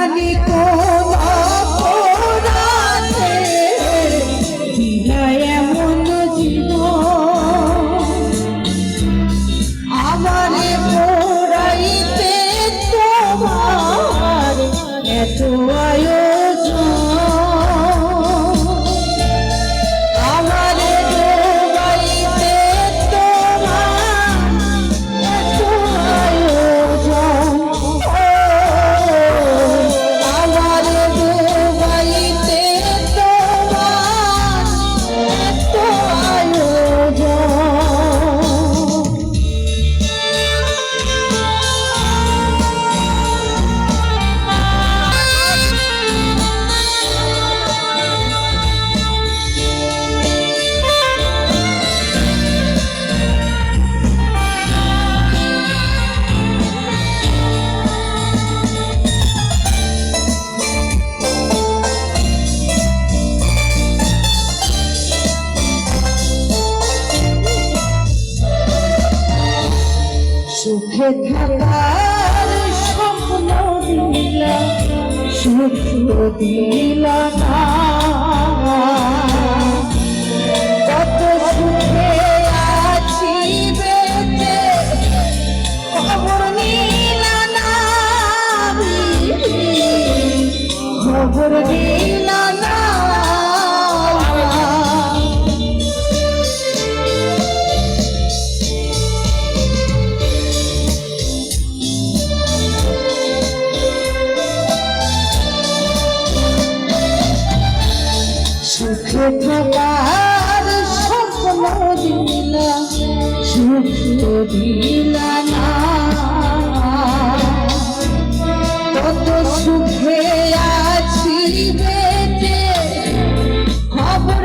জানি কোন অপরাধে দিলা এমন জীবন, আমারে পোড়াইতে তোমার এত আয়োজন, আমারে ডোবাইতে তোমার এত আয়োজন, আমারে ডোবাইতে তোমার এত আয়োজন। সুখে থাকার স্বপ্ন দিলা, সুখ দিলা না, কত সুখে আছি বেঁচে খবর নিলা না, খবর নিলা না। সুখে থাকার স্বপ্ন দিলা, সুখ দিলা